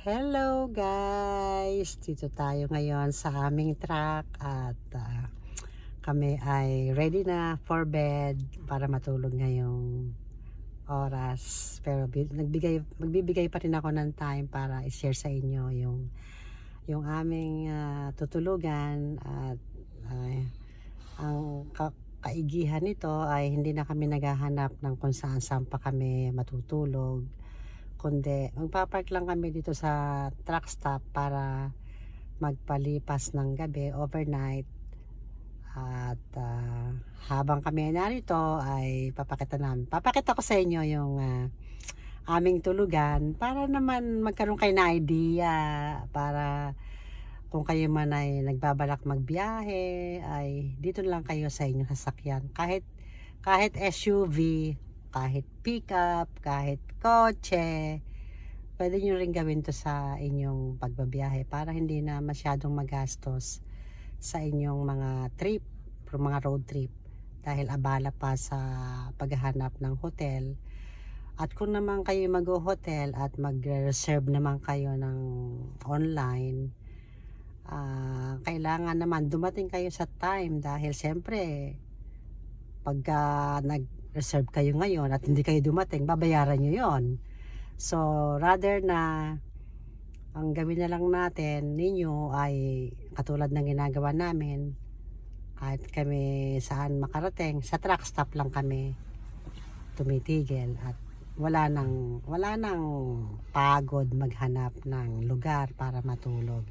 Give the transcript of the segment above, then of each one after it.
Hello guys! Dito tayo ngayon sa aming truck at kami ay ready na for bed para matulog ngayong oras. Pero magbibigay pa rin ako ng time para i-share sa inyo yung aming tutulugan at ang kaigihan nito ay hindi na kami naghahanap ng kung saan pa kami matutulog, kundi magpapark lang kami dito sa truck stop para magpalipas ng gabi, overnight. At habang kami narito ay papakita ko sa inyo yung aming tulugan para naman magkaroon kayo ng idea, para kung kayo man ay nagbabalak magbiyahe ay dito lang kayo sa inyong sasakyan, kahit SUV, kahit pickup, kahit kotse, pwede nyo rin gawin to sa inyong pagbabiyahe para hindi na masyadong magastos sa inyong mga trip, mga road trip, dahil abala pa sa paghahanap ng hotel. At kung naman kayo mag-hotel at mag-reserve naman kayo ng online, kailangan naman dumating kayo sa time, dahil siyempre pagka nag-reserve kayo ngayon at hindi kayo dumating, babayaran nyo yon. So rather na ang gawin na lang natin ninyo ay katulad ng ginagawa namin, kahit kami saan makarating, sa truck stop lang kami tumitigil at wala nang pagod maghanap ng lugar para matulog.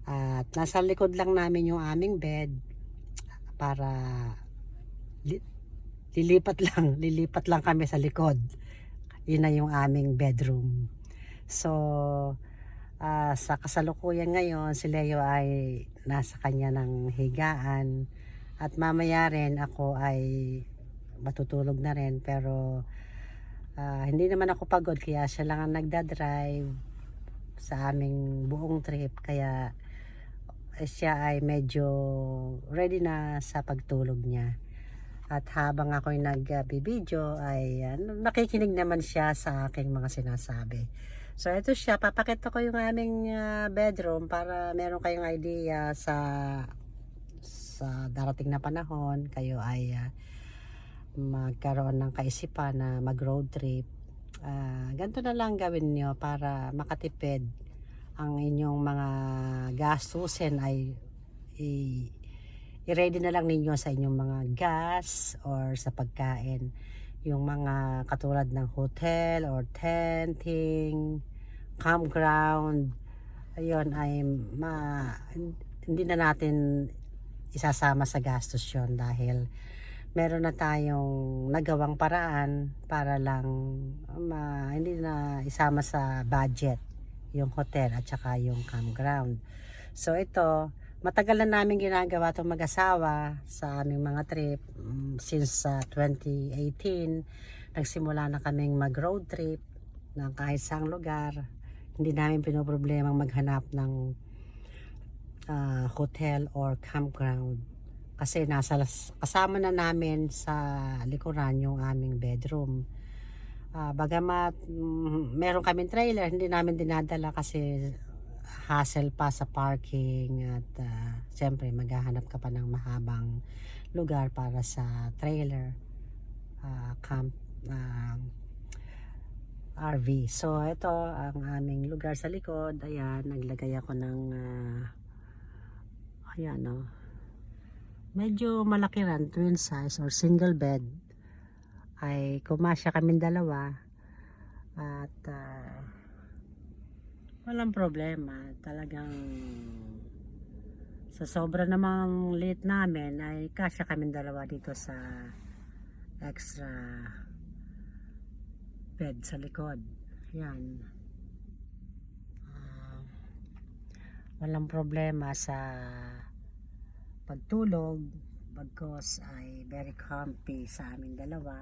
At nasa likod lang namin yung aming bed para lilipat lang kami sa likod. Yun na yung aming bedroom. So sa kasalukuyan ngayon, si Leo ay nasa kanya ng higaan at mamaya rin ako ay matutulog na rin, pero hindi naman ako pagod, kaya siya lang ang nagdadrive sa aming buong trip, kaya siya ay medyo ready na sa pagtulog niya. At habang ako'y nagbibideo ay nakikinig naman siya sa aking mga sinasabi. So ito siya, papakita ko yung aming bedroom para meron kayong idea sa darating na panahon, kayo ay magkaroon ng kaisipan na mag road trip. Ganito na lang gawin nyo para makatipid. Ang inyong mga gastusin ay i-ready na lang ninyo sa inyong mga gas or sa pagkain. Yung mga katulad ng hotel or tenting, campground, ayun ay hindi na natin isasama sa gastos yon, dahil meron na tayong nagawang paraan para lang hindi na isama sa budget yung hotel at saka yung campground. So ito, matagal na namin ginagawa itong mag-asawa sa aming mga trip. Since 2018 nagsimula na kaming mag road trip ng kahit saang lugar. Hindi namin pinoproblemang maghanap ng hotel or campground, kasi kasama na namin sa likuran yung aming bedroom. Bagamat meron kaming trailer, hindi namin dinadala kasi hassle pa sa parking at siyempre maghahanap ka pa ng mahabang lugar para sa trailer, camp, RV. So ito ang aming lugar sa likod. Ayan, naglagay ako ng ayan, medyo malaki rin, twin size or single bed, ay kumasya kaming dalawa at walang problema. Talagang sa sobra namang liit namin ay kasya kaming dalawa dito sa extra bed sa likod. Yan, walang problema sa pagtulog, bagkos ay very comfy sa aming dalawa.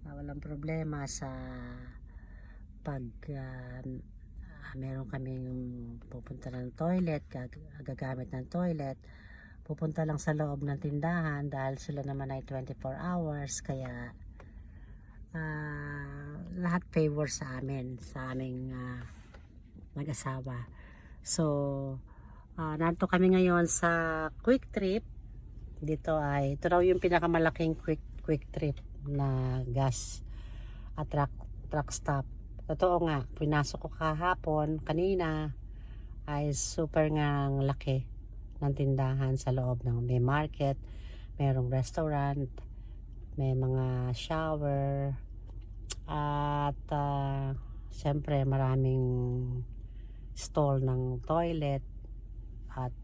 Walang problema sa pag meron kaming pupunta ng toilet, gagamit ng toilet, pupunta lang sa loob ng tindahan dahil sila naman ay 24 hours, kaya lahat favor sa amin, sa aming mag-asawa. So, narito kami ngayon sa quick trip. Dito ay, ito raw yung pinakamalaking quick trip na gas at truck stop. Totoo nga, pinasok ko kahapon, kanina, ay super ngang laki ng tindahan sa loob ng may market, merong restaurant, may mga shower, at syempre maraming stall ng toilet, at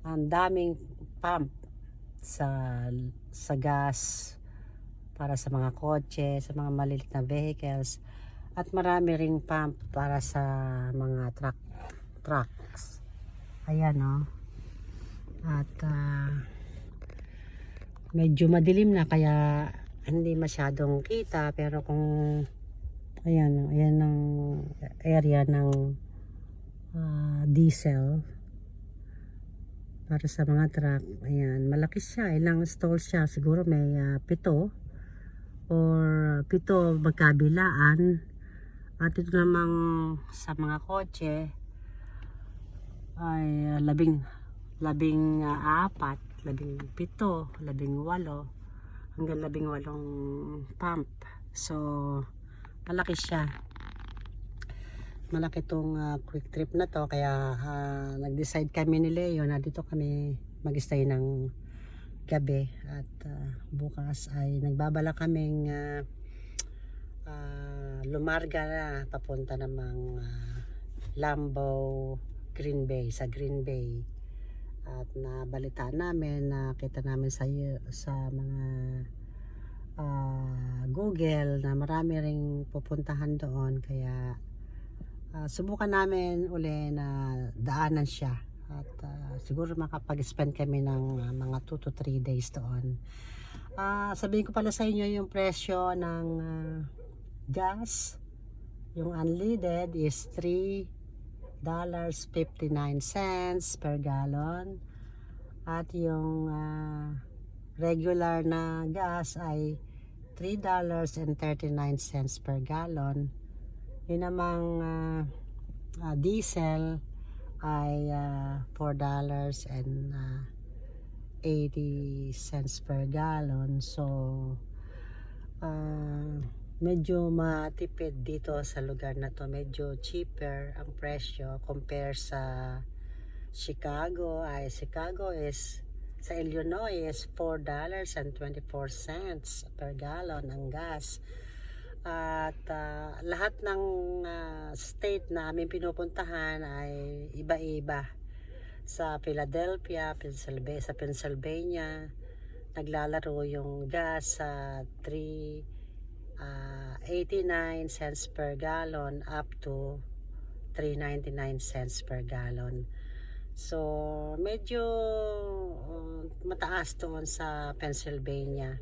ang daming pump sa gas para sa mga kotse, sa mga maliit na vehicles, at marami ring pump para sa mga trucks. Ayan, oh. At medyo madilim na kaya hindi masyadong kita, pero kung ayan ang area ng diesel para sa mga truck. Ayan, malaki siya, ilang stall siya, siguro may 7 or 7 magkabilaan. At ito namang sa mga kotse ay 14, 17, 18, hanggang 18 pump. So malaki siya, malaki tong quick trip na to, kaya nag-decide kami ni Leo na dito kami mag-stay ng gabi. At bukas ay nagbabala kaming lumarga na papunta namang Lambo, Green Bay, sa Green Bay. At nabalitaan namin, nakita namin sa mga Google na marami ring pupuntahan doon, kaya subukan namin uli na daanan siya. At siguro makapag-spend kami ng mga 2 to 3 days doon. Sabihin ko pala sa inyo yung presyo ng gas. Yung unleaded is $3.59 per gallon, at yung regular na gas ay $3.39 per gallon. Yun namang diesel ay $4.80 per gallon. So medyo matipid dito sa lugar na to, medyo cheaper ang presyo compare sa Chicago. Chicago is, sa Illinois is $4.24 per gallon ang gas. At lahat ng state na aming pinupuntahan ay iba-iba. Sa Philadelphia, sa Pennsylvania, naglalaro yung gas sa 3.89 cents per gallon up to 3.99 cents per gallon. So medyo mataas doon sa Pennsylvania.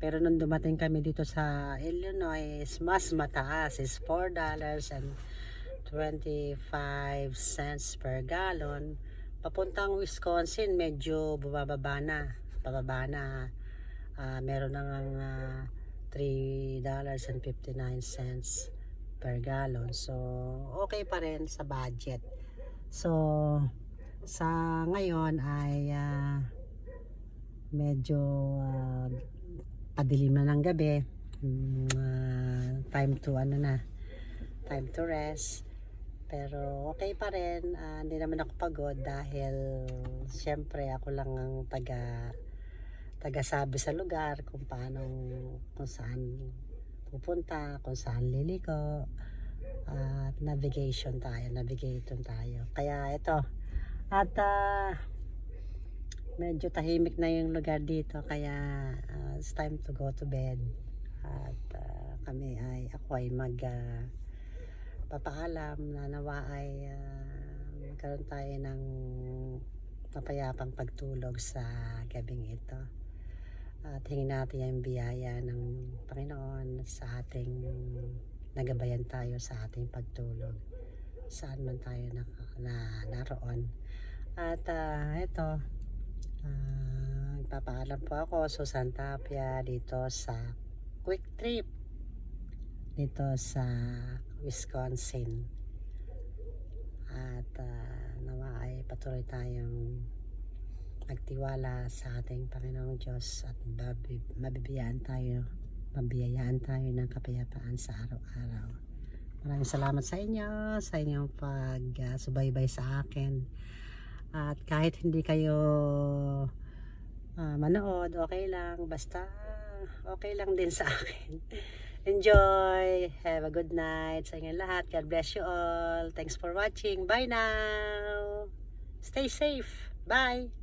Pero nung dumating kami dito sa Illinois, mas mataas, is $4.25 per gallon. Papuntang Wisconsin, medyo pababa na. Meron na ng $3.59 per gallon. So okay pa rin sa budget. So sa ngayon ay medyo padilim na ng gabi. Time to rest. Pero okay pa rin, hindi naman ako pagod dahil syempre ako lang ang taga-sabi sa lugar kung saan pupunta, kung saan liliko, at navigator tayo. Kaya ito, at medyo tahimik na yung lugar dito, kaya it's time to go to bed. At ako ay papaalam na nawa ay magkaroon tayo ng mapayapang pagtulog sa gabing ito. At hingin natin yung biyaya ng Panginoon sa ating nagabayan tayo sa ating pagtulog, saan man tayo naroon. At ito, papaalam po ako, Susan Tapia, dito sa quick trip dito sa Wisconsin. At nawa ay patuloy tayong magtiwala sa ating Panginoong Diyos at mabibiyayaan tayo ng kapayapaan sa araw-araw. Maraming salamat sa inyo, sa inyong pagsubaybay sa akin. At kahit hindi kayo manood, okay lang. Basta okay lang din sa akin. Enjoy! Have a good night sa inyong lahat. God bless you all. Thanks for watching. Bye now! Stay safe! Bye!